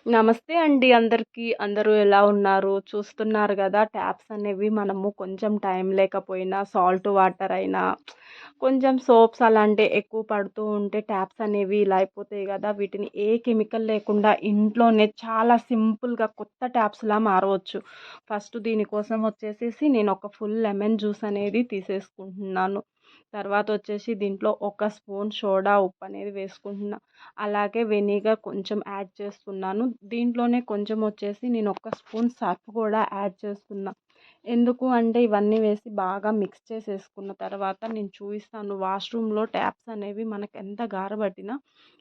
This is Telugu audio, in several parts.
నమస్తే అండి అందరికీ. అందరూ ఎలా ఉన్నారు? చూస్తున్నారు గదా! ట్యాప్స్ అనేవి మనము కొంచెం టైం లేకపోయినా సాల్ట్ వాటర్ అయినా, కొంచెం సోప్స్ అలాంటివి ఎక్కువ పడుతూ ఉంటే ట్యాప్స్ అనేవి ఇలా అయిపోతాయి గదా! వీటిని ఏ కెమికల్ లేకుండా ఇంట్లోనే చాలా సింపుల్‌గా కొత్త ట్యాప్స్‌లా మారవచ్చు. ఫస్ట్ దీనికోసం వచ్చేసేసి నేను ఒక ఫుల్ లెమన్ జ్యూస్ అనేది తీసేసుకుంటున్నాను. తర్వాత వచ్చేసి దీంట్లో ఒక స్పూన్ సోడా ఉప్పు అనేది వేసుకుంటున్నా. అలాగే వెనిగర్ కొంచెం యాడ్ చేస్తున్నాను. దీంట్లోనే కొంచెం వచ్చేసి నేను ఒక స్పూన్ సర్ఫ్ కూడా యాడ్ చేస్తున్నా. ఎందుకు అంటే ఇవన్నీ వేసి బాగా మిక్స్ చేసేసుకున్న తర్వాత నేను చూపిస్తాను. వాష్రూమ్లో ట్యాప్స్ అనేవి మనకు ఎంత గారబట్టినా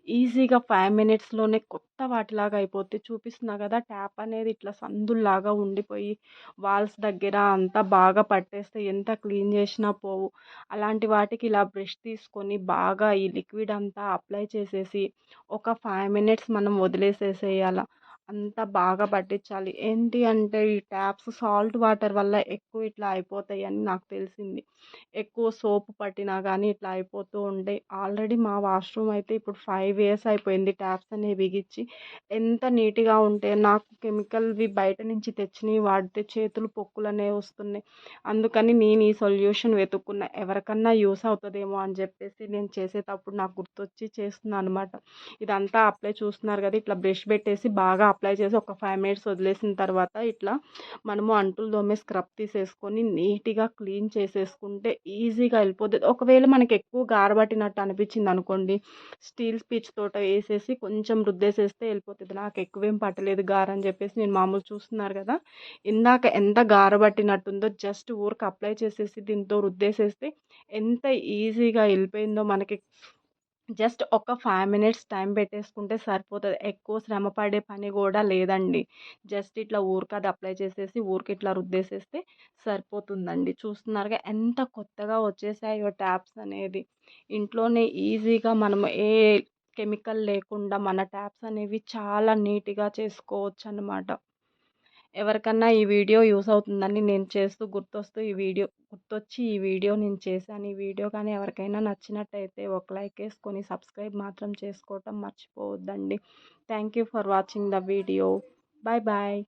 ఈజీగా 5 మినిట్స్లోనే కొత్త వాటిలాగా అయిపోతాయి. చూపిస్తున్నా కదా, ట్యాప్ అనేది ఇట్లా సందుల్లాగా ఉండిపోయి వాల్స్ దగ్గర అంతా బాగా పట్టేస్తే ఎంత క్లీన్ చేసినా పోవు. అలాంటి వాటికి ఇలా బ్రష్ తీసుకొని బాగా ఈ లిక్విడ్ అంతా అప్లై చేసేసి ఒక 5 మినిట్స్ మనం వదిలేసేసేయాల. అంతా బాగా పట్టించాలి. ఏంటి అంటే ఈ ట్యాప్స్ సాల్ట్ వాటర్ వల్ల ఎక్కువ ఇట్లా అయిపోతాయని నాకు తెలిసింది. ఎక్కువ సోప్ పట్టినా కానీ ఇట్లా అయిపోతూ ఉంటాయి. ఆల్రెడీ మా వాష్రూమ్ అయితే ఇప్పుడు 5 ఇయర్స్ అయిపోయింది ట్యాప్స్ అనేవి బిగించి. ఎంత నీట్‌గా ఉంటే నాకు కెమికల్‌వి బయట నుంచి తెచ్చినవి వాడితే చేతులు పొక్కులనేవి వస్తున్నాయి. అందుకని నేను ఈ సొల్యూషన్ వెతుక్కున్నా. ఎవరికన్నా యూస్ అవుతదేమో అని చెప్పేసి నేను చేసేటప్పుడు నాకు గుర్తొచ్చి చేస్తున్నా అనమాట. ఇదంతా అప్లై చూస్తున్నారు కదా, ఇట్లా బ్రష్ పెట్టేసి బాగా అప్లై చేసి ఒక 5 మినిట్స్ వదిలేసిన తర్వాత ఇట్లా మనము అంటులు తోమే స్క్రబ్ తీసేసుకొని నీట్‌గా క్లీన్ చేసేసుకుంటే ఈజీగా వెళ్ళిపోతది. ఒకవేళ మనకి ఎక్కువ గారబట్టినట్టు అనిపించింది అనుకోండి, స్టీల్ స్పీచ్ తోట వేసేసి కొంచెం రుద్దేసేస్తే వెళ్ళిపోతది. నాకు ఎక్కువేం పట్టలేదు గారని చెప్పేసి నేను మామూలు చూస్తున్నారు కదా, ఇందాక ఎంత గారబట్టినట్టుందో జస్ట్ ఊరికే అప్లై చేసేసి దీంతో రుద్దేసేస్తే ఎంత ఈజీగా వెళ్ళిపోయిందో మనకి. జస్ట్ ఒక 5 మినిట్స్ టైం పెట్టేసుకుంటే సరిపోతది. ఎక్కువ శ్రమ పడే పని గూడా లేదండి. జస్ట్ ఇట్లా ఊరికే అది అప్లై చేసేసి ఊరికే ఇట్లా రుద్దేసేస్తే సరిపోతుందండి. చూస్తున్నారుగా ఎంత కొత్తగా వచ్చేసాయో ట్యాప్స్ అనేది. ఇంట్లోనే ఈజీగా మనం ఏ కెమికల్ లేకుండా మన ట్యాప్స్ అనేవి చాలా నీట్‌గా చేసుకోవచ్చనమాట. ఎవరికన్నా ఈ వీడియో యూస్ అవుతుందని నేను చేస్తూ గుర్తొచ్చి ఈ వీడియో నేను చేశాను. ఈ వీడియో కానీ ఎవరికైనా నచ్చినట్టయితే ఒక లైక్ వేసుకొని సబ్స్క్రైబ్ మాత్రం చేసుకోవటం మర్చిపోవద్దండి. Thank you for watching the video. Bye bye.